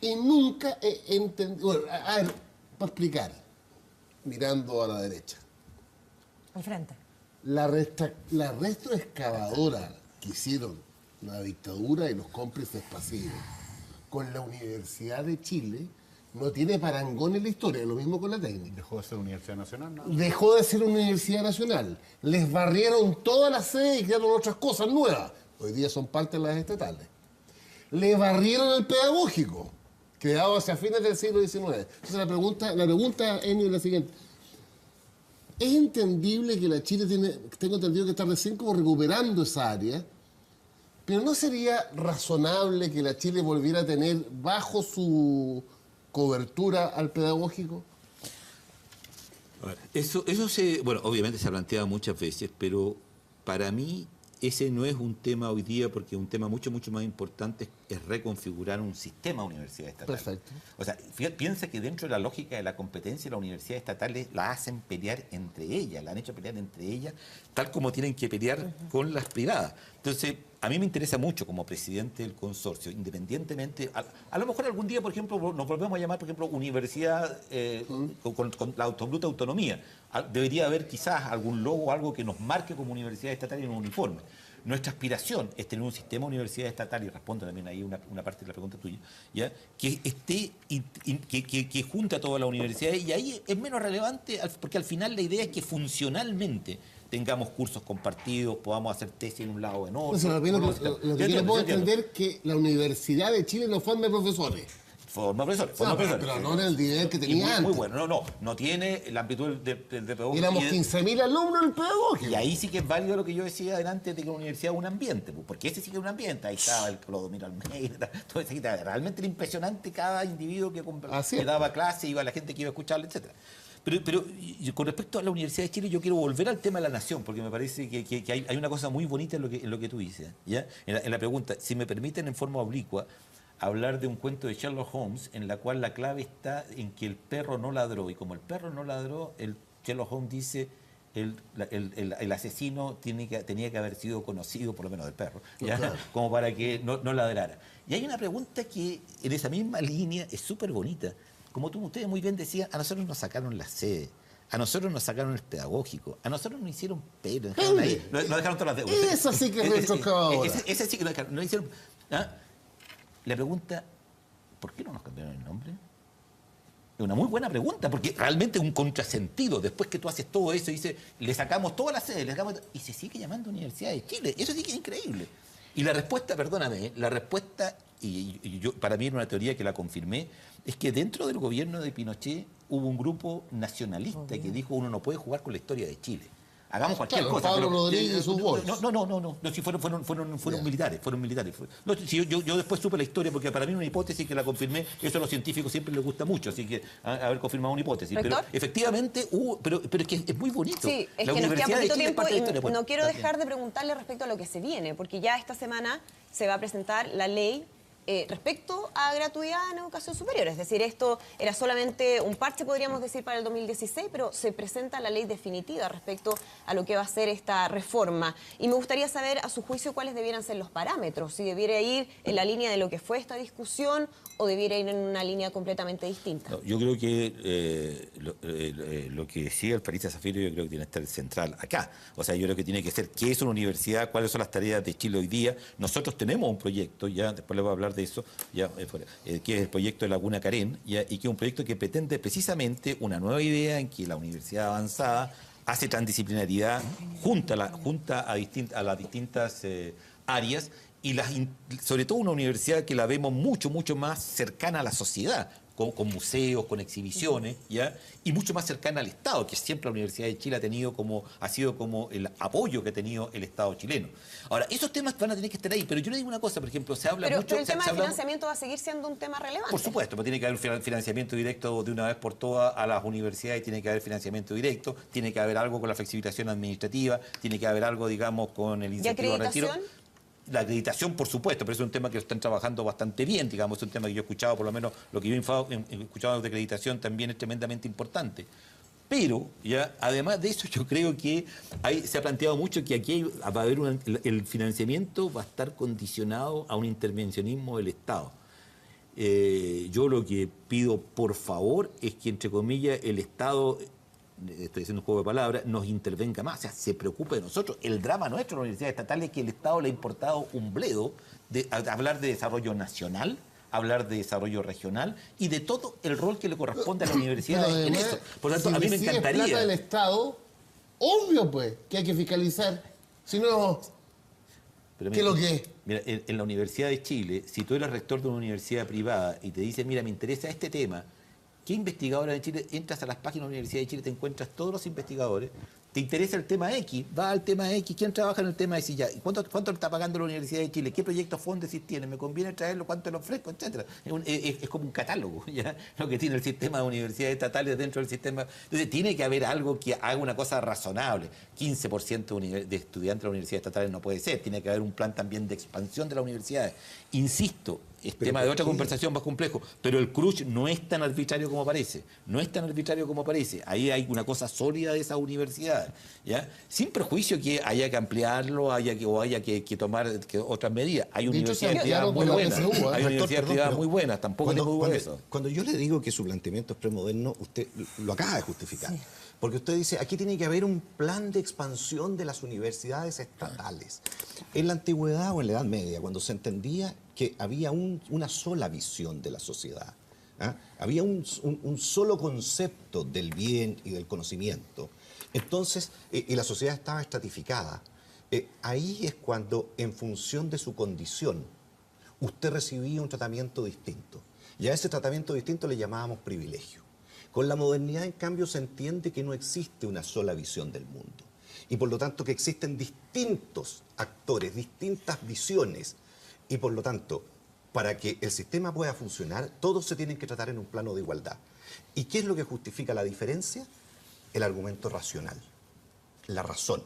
Y nunca he entendido... Bueno, a ver, para explicar, mirando a la derecha. Al frente. La retroexcavadora que hicieron la dictadura y los cómplices pasivos con la Universidad de Chile no tiene parangón en la historia, lo mismo con la técnica. Dejó de ser Universidad Nacional, ¿no? Dejó de ser una universidad nacional. Les barrieron todas las sedes y crearon otras cosas nuevas. Hoy día son parte de las estatales. Le barrieron el pedagógico, creado hacia fines del siglo XIX. Entonces la pregunta, Enio, es la siguiente. Es entendible que la Chile tengo entendido que está recién como recuperando esa área, pero ¿no sería razonable que la Chile volviera a tener bajo su cobertura al pedagógico? Eso bueno, obviamente se ha planteado muchas veces, pero para mí ese no es un tema hoy día, porque un tema mucho más importante es reconfigurar un sistema de universidades estatales. Perfecto. O sea, piensa que dentro de la lógica de la competencia, las universidades estatales la hacen pelear entre ellas, la han hecho pelear entre ellas, tal como tienen que pelear con las privadas. Entonces, a mí me interesa mucho como presidente del consorcio, independientemente, a lo mejor algún día, por ejemplo, nos volvemos a llamar, por ejemplo, universidad con la absoluta autonomía. Debería haber quizás algún logo o algo que nos marque como universidad estatal en un uniforme. Nuestra aspiración es tener un sistema de universidad estatal, y respondo también ahí una parte de la pregunta tuya, ¿ya? Que esté, que junte a todas las universidades, y ahí es menos relevante, porque al final la idea es que funcionalmente tengamos cursos compartidos, podamos hacer tesis en un lado o en otro. Lo que yo puedo entender es que la Universidad de Chile no forme profesores. Forma profesores, pero no en el nivel que tenía antes. Muy bueno, no tiene la amplitud del pedagógico. Éramos 15.000 alumnos en el pedagógico. Y ahí sí que es válido lo que yo decía adelante de que la universidad es un ambiente, porque ese sí que es un ambiente. Ahí estaba el Clodomiro Almeida, todo ese, realmente era impresionante cada individuo que daba clase, iba la gente que iba a escucharle, etcétera. Pero con respecto a la Universidad de Chile, yo quiero volver al tema de la nación, porque me parece que hay una cosa muy bonita en lo que tú dices, ¿ya? En la pregunta, si me permiten en forma oblicua, hablar de un cuento de Sherlock Holmes en la cual la clave está en que el perro no ladró, y como el perro no ladró, Sherlock Holmes dice el asesino tenía que haber sido conocido, por lo menos del perro, ¿ya? Claro. Como para que no ladrara. Y hay una pregunta que en esa misma línea es súper bonita. Como ustedes muy bien decían, a nosotros nos sacaron la sede, a nosotros nos sacaron el pedagógico, a nosotros nos hicieron pelo, nos dejaron todas las deudas. Eso sí que es retrocavadora. Ese sí que nos dejaron, nos hicieron... ¿Ah? La pregunta, ¿por qué no nos cambiaron el nombre? Es una muy buena pregunta, porque realmente es un contrasentido. Después que tú haces todo eso y dices, le sacamos todas las sedes, y se sigue llamando Universidad de Chile. Eso sí que es increíble. Y la respuesta, perdóname, y yo, para mí era una teoría que la confirmé, es que dentro del gobierno de Pinochet hubo un grupo nacionalista que dijo, uno no puede jugar con la historia de Chile. Hagamos cualquier cosa. Pablo Rodríguez y sus bolsos. No, si fueron militares. No, si yo después supe la historia, porque para mí una hipótesis que la confirmé, eso a los científicos siempre les gusta mucho, así que haber confirmado una hipótesis. ¿Rector? Pero efectivamente hubo, pero es que es muy bonito. Sí, es la que nos queda poquito tiempo y no quiero también dejar de preguntarle respecto a lo que se viene, porque ya esta semana se va a presentar la ley respecto a gratuidad en educación superior. Es decir, esto era solamente un parche, podríamos decir, para el 2016, pero se presenta la ley definitiva respecto a lo que va a ser esta reforma. Y me gustaría saber, a su juicio, cuáles debieran ser los parámetros, si debiera ir en la línea de lo que fue esta discusión o debiera ir en una línea completamente distinta. No, yo creo que lo que decía el París Zafiro, yo creo que tiene que estar central acá. O sea, yo creo que tiene que ser qué es una universidad, cuáles son las tareas de Chile hoy día. Nosotros tenemos un proyecto, ya después les voy a hablar de eso, que es el proyecto de Laguna Carén, y que es un proyecto que pretende precisamente una nueva idea en que la universidad avanzada hace transdisciplinaridad, junta a las distintas áreas, y sobre todo una universidad que la vemos mucho más cercana a la sociedad, con museos, con exhibiciones, ¿ya? Y mucho más cercana al Estado, que siempre la Universidad de Chile ha sido como el apoyo que ha tenido el Estado chileno. Ahora, esos temas van a tener que estar ahí, pero yo le digo una cosa, por ejemplo, se habla mucho... Pero el tema del financiamiento va a seguir siendo un tema relevante. Por supuesto, pero tiene que haber un financiamiento directo de una vez por todas a las universidades, tiene que haber financiamiento directo, tiene que haber algo con la flexibilización administrativa, tiene que haber algo, digamos, con el incentivo al retiro. La acreditación, por supuesto, pero es un tema que están trabajando bastante bien, digamos, es un tema que yo he escuchado, por lo menos lo que yo he escuchado de acreditación también es tremendamente importante. Pero, ya, además de eso, yo creo que se ha planteado mucho que aquí va a haber el financiamiento va a estar condicionado a un intervencionismo del Estado. Yo lo que pido, por favor, es que, entre comillas, el Estado... estoy haciendo un juego de palabras, nos intervenga más, o sea, se preocupe de nosotros. El drama nuestro en la Universidad Estatal es que el Estado le ha importado un bledo de hablar de desarrollo nacional, hablar de desarrollo regional y de todo el rol que le corresponde a la universidad en eso. Por lo tanto, a mí me encantaría... Si plata del Estado, obvio pues, que hay que fiscalizar. Si no, pero ¿qué es lo que es? Mira, en la Universidad de Chile, si tú eres rector de una universidad privada y te dicen, mira, me interesa este tema, ¿qué investigadora de Chile? Entras a las páginas de la Universidad de Chile, te encuentras todos los investigadores, te interesa el tema X, va al tema X, ¿quién trabaja en el tema X ya? ¿Cuánto le está pagando la Universidad de Chile? ¿Qué proyectos fondos tiene? ¿Me conviene traerlo? ¿Cuánto le ofrezco? Etcétera. Es como un catálogo, ¿ya? Lo que tiene el sistema de universidades estatales dentro del sistema. Entonces tiene que haber algo que haga una cosa razonable. 15% de estudiantes de la Universidad Estatales no puede ser, tiene que haber un plan también de expansión de las universidades. Insisto, es tema de otra conversación más complejo, pero el CRUSH no es tan arbitrario como parece, Ahí hay una cosa sólida de esa universidad. universidades, ¿ya? Sin perjuicio que haya que ampliarlo, o haya que tomar otras medidas. Hay universidades privadas muy buenas, hay universidades privadas muy buenas, tampoco tengo duda de eso. Cuando yo le digo que su planteamiento es premoderno, usted lo acaba de justificar. Sí. Porque usted dice, aquí tiene que haber un plan de expansión de las universidades estatales. En la antigüedad o en la Edad Media, cuando se entendía que había una sola visión de la sociedad, ¿ah? Había un solo concepto del bien y del conocimiento, entonces, y la sociedad estaba estratificada, ahí es cuando, en función de su condición, usted recibía un tratamiento distinto. Y a ese tratamiento distinto le llamábamos privilegio. Con la modernidad, en cambio, se entiende que no existe una sola visión del mundo. Y por lo tanto que existen distintos actores, distintas visiones. Y por lo tanto, para que el sistema pueda funcionar, todos se tienen que tratar en un plano de igualdad. ¿Y qué es lo que justifica la diferencia? El argumento racional, la razón.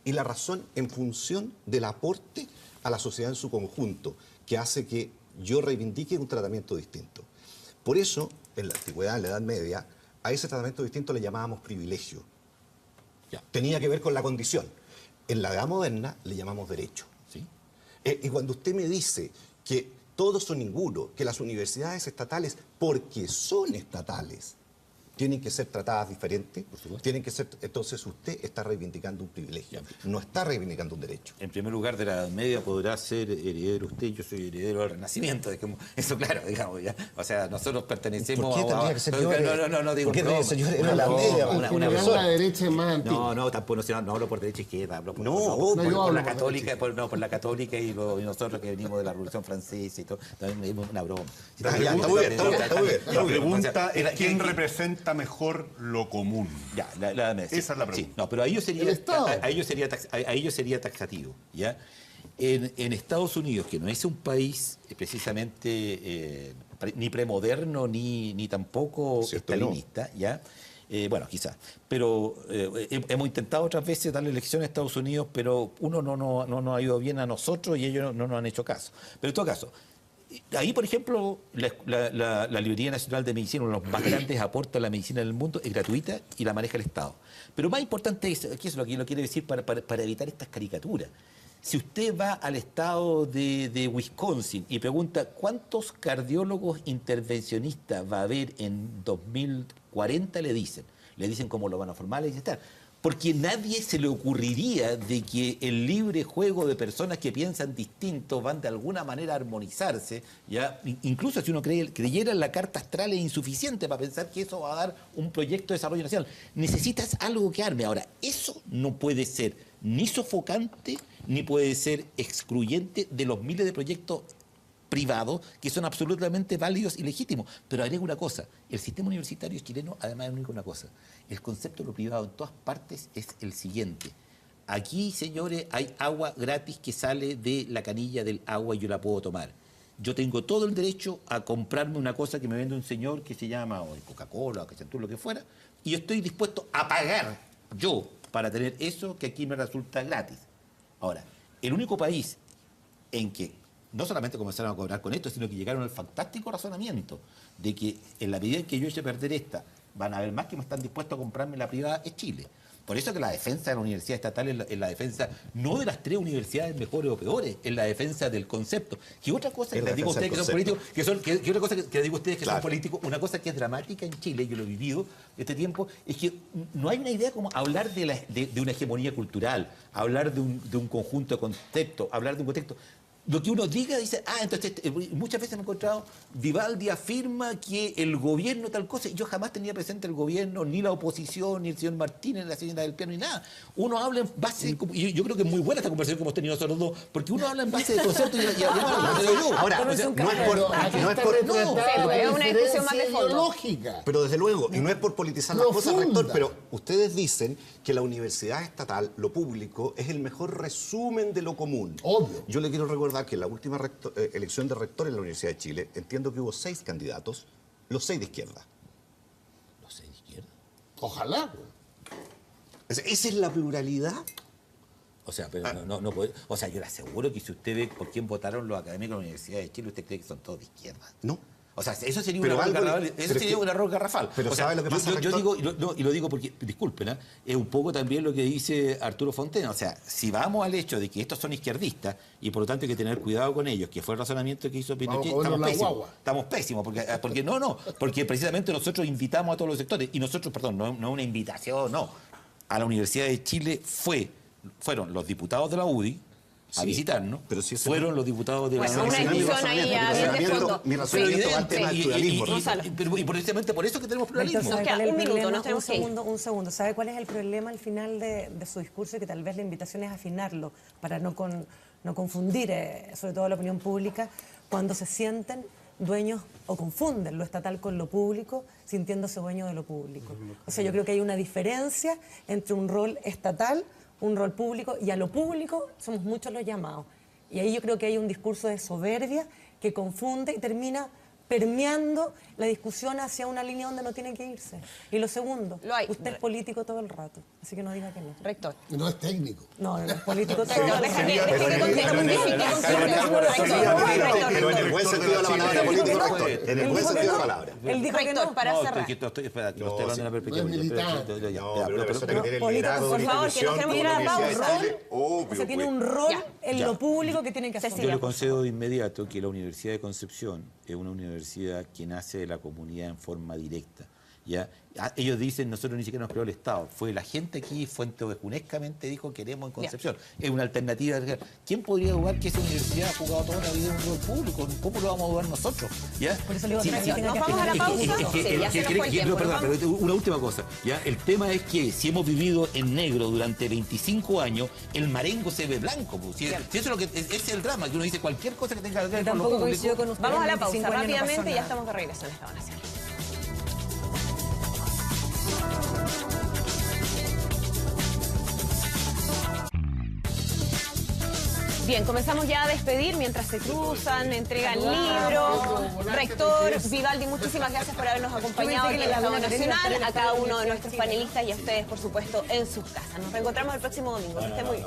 Y la razón en función del aporte a la sociedad en su conjunto, que hace que yo reivindique un tratamiento distinto. Por eso, en la antigüedad, en la Edad Media, a ese tratamiento distinto le llamábamos privilegio. Ya. Tenía que ver con la condición. En la Edad Moderna le llamamos derecho. ¿Sí? Y cuando usted me dice que todos o ninguno, que las universidades estatales, porque son estatales, tienen que ser tratadas diferentes, tienen que ser, entonces usted está reivindicando un privilegio, no está reivindicando un derecho. En primer lugar, de la Edad Media podrá ser heredero usted, yo soy heredero del Renacimiento, eso claro, digamos, ya. O sea, nosotros pertenecemos ¿Por qué tendría que ser yo? No, digo, ¿por qué señor era la media? La derecha es más antigua. No, tampoco, no hablo por derecha izquierda, hablo por la católica, por la católica y nosotros que venimos de la Revolución Francesa y todo, también es una broma. La pregunta es quién representa mejor lo común. Ya, la Edad Media. Esa es la pregunta. Sí, no, pero ahí yo sería taxativo, ¿ya? En Estados Unidos, que no es un país precisamente ni premoderno ni tampoco estalinista, no. ¿Ya? Bueno, quizás. Pero hemos intentado otras veces darle elección a Estados Unidos, pero uno no nos ha ido bien a nosotros y ellos no nos han hecho caso. Pero en todo caso, ahí, por ejemplo, la Librería Nacional de Medicina, uno de los más grandes aportes a la medicina del mundo, es gratuita y la maneja el Estado. Pero más importante es, aquí es lo que yo quiero decir para evitar estas caricaturas. Si usted va al estado de Wisconsin y pregunta cuántos cardiólogos intervencionistas va a haber en 2040, le dicen cómo lo van a formar, le dicen tal. Porque nadie se le ocurriría de que el libre juego de personas que piensan distinto van de alguna manera a armonizarse, ¿ya? Incluso si uno creyera en la carta astral es insuficiente para pensar que eso va a dar un proyecto de desarrollo nacional. Necesitas algo que arme. Ahora, eso no puede ser ni sofocante ni puede ser excluyente de los miles de proyectos privados que son absolutamente válidos y legítimos. Pero agrego una cosa, el sistema universitario chileno además único una cosa, el concepto de lo privado en todas partes es el siguiente. Aquí, señores, hay agua gratis que sale de la canilla del agua y yo la puedo tomar. Yo tengo todo el derecho a comprarme una cosa que me vende un señor que se llama Coca-Cola o que sea tú lo que fuera, y yo estoy dispuesto a pagar yo para tener eso que aquí me resulta gratis. Ahora, el único país en que no solamente comenzaron a cobrar con esto, sino que llegaron al fantástico razonamiento de que en la medida en que yo eche a perder esta, van a haber más que me están dispuestos a comprarme la privada, es Chile. Por eso que la defensa de la universidad estatal es la defensa no de las 3 universidades mejores o peores, es la defensa del concepto. Que otra cosa que les digo a ustedes que son políticos, que otra cosa que les digo a ustedes que son políticos, una cosa que es dramática en Chile, yo lo he vivido este tiempo, es que no hay una idea como hablar de una hegemonía cultural, hablar de un conjunto de conceptos, hablar de un contexto. Lo que uno diga, dice, entonces, muchas veces me he encontrado, Vivaldi afirma que el gobierno tal cosa, y yo jamás tenía presente el gobierno, ni la oposición, ni el señor Martínez, ni la señora del Piano, ni nada. Uno habla en base, y yo creo que es muy buena esta conversación que hemos tenido nosotros dos, porque uno habla en base de conceptos y ahora, no es una discusión más de fondo. Pero desde luego, y no es por politizar las cosas, rector, pero ustedes dicen que la universidad estatal, lo público, es el mejor resumen de lo común. Obvio. Yo le quiero recordar que en la última elección de rector en la Universidad de Chile, entiendo que hubo 6 candidatos, los 6 de izquierda. ¿Los 6 de izquierda? Ojalá. Esa es la pluralidad. O sea, pero no puede. O sea, yo le aseguro que si usted ve por quién votaron los académicos de la Universidad de Chile, usted cree que son todos de izquierda. No. O sea, eso sería, Pero un error, algo- garrafal, pero eso es sería que- un error garrafal. pero O sea, ¿sabe lo que pasa, yo rector? digo, y lo digo porque, disculpen, es un poco también lo que dice Arturo Fontena. O sea, si vamos al hecho de que estos son izquierdistas y por lo tanto hay que tener cuidado con ellos, que fue el razonamiento que hizo Pinochet, Vamos a comernos la pésimos. guagua. Estamos pésimos, porque precisamente nosotros invitamos a todos los sectores, y nosotros, perdón, no una invitación, no. A la Universidad de Chile fueron los diputados de la UDI a Sí, visitarnos, pero si ese fueron no- los diputados de Bueno, la una UDI. discusión ahí ya bien de fondo. Mi razonamiento va al tema del Y- pluralismo. y precisamente por eso que tenemos pluralismo. Rector, ¿sabe Nos queda cuál es el un minuto, problema? nos tenemos que ir. Un segundo. ¿Sabe cuál es el problema al final de su discurso? Y que tal vez la invitación es afinarlo para no confundir, sobre todo la opinión pública, cuando se sienten dueños o confunden lo estatal con lo público, sintiéndose dueños de lo público. O sea, yo creo que hay una diferencia entre un rol estatal, un rol público, y a lo público somos muchos los llamados. Y ahí yo creo que hay un discurso de soberbia que confunde y termina permeando la discusión hacia una línea donde no tiene que irse. Y lo segundo, Lo hay. usted es político todo el rato, así que no diga que no. Rector. No es técnico. No, no es político todo Rector, el rato. déjame que Pero en el buen sentido de la palabra político, rector. En el buen sentido de la palabra. Él dijo que Rector, no. para No, cerrar. espera, que lo No, estoy hablando sí. de una perspectiva. No es militar. No, pero una persona que tiene el Político, liderazgo de por una favor, que nos institución tenemos que como ir la a la Universidad de pausa. Chile, obvio, O sea, tiene pues. un rol Ya. en lo público que tiene que hacer. Cecilia. Yo le concedo de inmediato que la Universidad de Concepción es una universidad que nace de la comunidad en forma directa. ¿Ya? Ellos dicen, nosotros ni siquiera nos creó el Estado. Fue la gente aquí, Fuente Ovejunescamente dijo, queremos en Concepción. Es una alternativa. ¿Quién podría dudar que esa universidad ha jugado toda la vida en un rol público? ¿Cómo lo vamos a dudar nosotros? ¿Ya? Por eso le digo, Sí, tiene sí. que Nos afinar. vamos a la pausa. Es que- Sí, ya se nos fue el tiempo. perdón, Nos vamos. pero una última cosa. ¿Ya? El tema es que si hemos vivido en negro durante 25 años, el marengo se ve blanco. Pues. Si eso es lo que es el drama, que uno dice cualquier cosa que tenga que ver Yo con lo tampoco público. coincido con usted. Vamos a la en pausa 25 años no pasó rápidamente y ya nada. estamos de regreso en esta nación. Bien, comenzamos ya a despedir mientras se cruzan, entregan libros. Rector Vivaldi, muchísimas gracias por habernos acompañado aquí en el Estado Nacional, a cada uno de nuestros panelistas y a ustedes, por supuesto, en sus casas. Nos reencontramos el próximo domingo. Que estén muy bien.